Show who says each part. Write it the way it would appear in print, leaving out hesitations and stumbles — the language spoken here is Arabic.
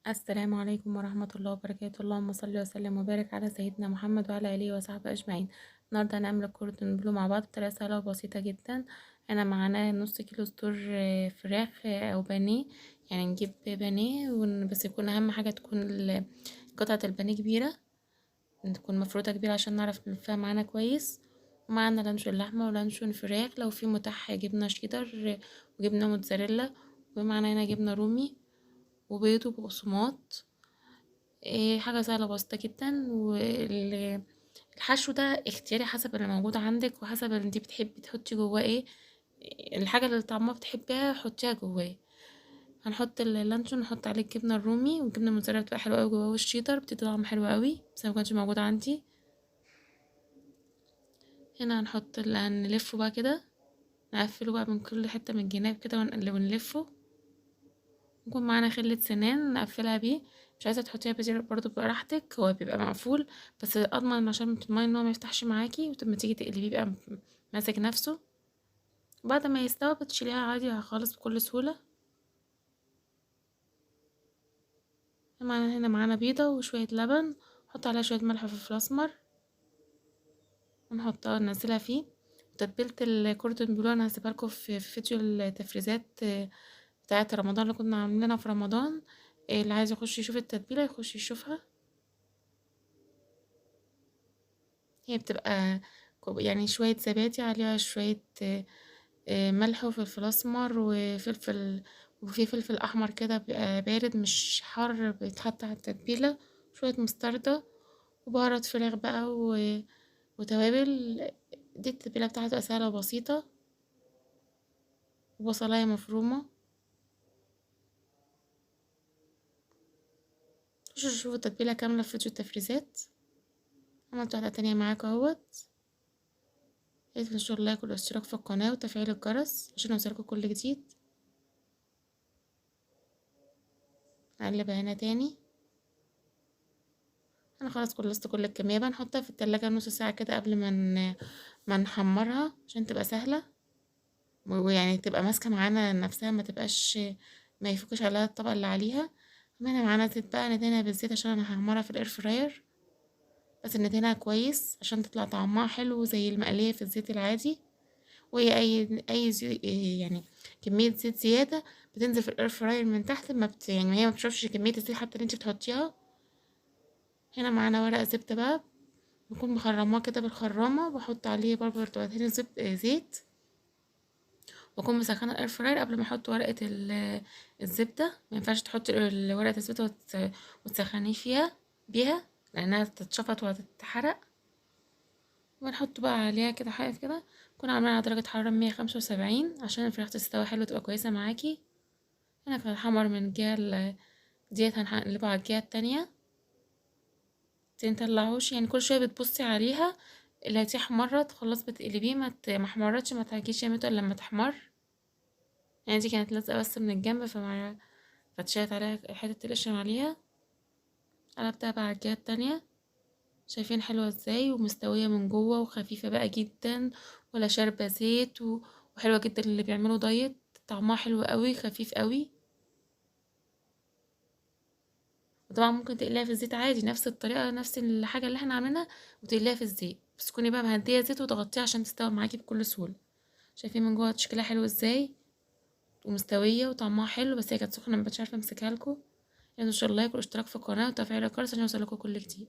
Speaker 1: السلام عليكم ورحمة الله وبركاته. اللهم صل وسلم وبارك على سيدنا محمد وعلى آله وصحبه أجمعين. النهاردة هنعمل الكوردون بلو مع بعض بطريقة سهلة وبسيطة جدا. أنا معانا نص كيلو صدور فراخ أو بانيه، يعني نجيب بانيه بس يكون أهم حاجة تكون قطعة البانيه كبيرة، تكون مفروضة كبيرة عشان نعرف نلفها معانا كويس. ومعانا لانشون لحمة ولانشون فراخ، لو في متاح جبنة شيدر وجبنة موتزاريلا، ومعانا هنا جبنة رومي وبيض وبقسماط. حاجة سهلة بسيطة جدا. والحشو ده اختياري حسب اللي موجود عندك وحسب اللي انتي بتحبي تحطي جواه ايه. الحاجة اللي طعمها بتحبيها حطيها جواه. هنحط اللانشون، نحط عليه الجبنة الرومي والجبنة الموتزاريلا بتبقى حلوة اوي جواه، والشيدر بتدي طعم حلو اوي بس مكانش موجود عندي. هنا هنحط اللي هنلفه بقى كده، نقفله بقى من كل حتة من الجناب كده ونقلبه ونلفه. يكون معانا خلة سنان نقفلها بيه، مش عايزة تحطيها بزر برضو براحتك، هو بيبقى مقفول بس اضمن عشان تضمني ان هو ما يفتحش معاكي، ولما تيجي تقلبيه يبقى ماسك نفسه. بعد ما يستوي بتشيليها عادي خالص بكل سهولة. هنا معانا بيضة وشوية لبن، نحط عليها شوية ملح وفلفل اسمر ونحطها ننزلها فيه. وتتبيلة الكوردون بلو انا هسيبها لكم في فيديو التفريزات بتاعت رمضان اللي كنا عاملينها في رمضان. اللي عايز يخش يشوف التتبيلة يخش يشوفها. هي بتبقى يعني شوية زبادي عليها شوية ملح وفلفل اسمر وفلفل، وفي فلفل احمر كده بيبقى بارد مش حار بيتحط على التتبيلة، شوية مستردة وبهارات فراخ بقى وتوابل. دي التتبيلة بتاعته سهلة وبسيطة، وبصلاية مفرومة. خشوا شوفوا التتبيلة كاملة في فيديو التفريزات. عملت واحدة تانية معاكم اهوت. ياريت ان شاء الله ياكل الاشتراك في القناة وتفعيل الجرس عشان يوصلكوا كل جديد. نقلبها هنا تاني. انا خلاص خلصت كل الكمية بقى، نحطها في التلاجة نص ساعة كده قبل ما نحمرها عشان تبقى سهلة، ويعني تبقى ماسكة معانا نفسها، ما تبقاش ما يفكش عليها الطبقة اللي عليها. هنا معانا زيت بقى، ندهنها بالزيت عشان انا هحمرها في الاير فراير، بس ندهنها كويس عشان تطلع طعمها حلو زي المقلية في الزيت العادي. وهي اي يعني كمية زيت زيادة بتنزل في الاير فراير من تحت، ما يعني هي ما بتشوفش كمية الزيت حتى اللي انت بتحطيها. هنا معانا ورق زبدة بقى، بكون مخرماه كده بالخرامة، بحط عليه برضه رطوتين زيت، واكون مسخنه الاير فراير قبل ما احط ورقه الزبده. ما ينفعش تحطي ورقه الزبده وتسخنيه بيها لانها تتشفط وهتتحرق. ونحط بقى عليها كده حاجه كده، نكون عاملين على درجه حراره 175 عشان الفراخ تستوي حلو تبقى كويسه معاكي. هنا كان الحمر من الجهه ديت، هنقلبه على الجهه التانية. متطلعوش يعني كل شويه بتبصي عليها، اللي هتحمرت خلاص بتقلبيه، ما حمرتش ما تحركيش يا الا لما تحمر. يعني دي كانت لازقة بس من الجنب فاتشالت عليها حتة القشر عليها. قلبتها بقى على الجهة التانية. شايفين حلوة ازاي ومستوية من جوه وخفيفة بقى جدا، ولا شاربة زيت وحلوة جدا اللي بيعملوا دايت. طعمها حلو قوي خفيف قوي. وطبعا ممكن تقليها في الزيت عادي نفس الطريقة نفس الحاجة اللي احنا عاملينها، وتقليها في الزيت بس تكوني بقى مهدية زيت وتغطيها عشان تستوي معاكي بكل سهولة. شايفين من جوه شكلها حلو ازاي ومستوية وطعمها حلو، بس هي كانت سخنة مبقتش عارفة امسكها لكم. يعني ان شاء الله يكون اشتراك في القناة وتفعيل الجرس عشان يوصلكوا كل جديد.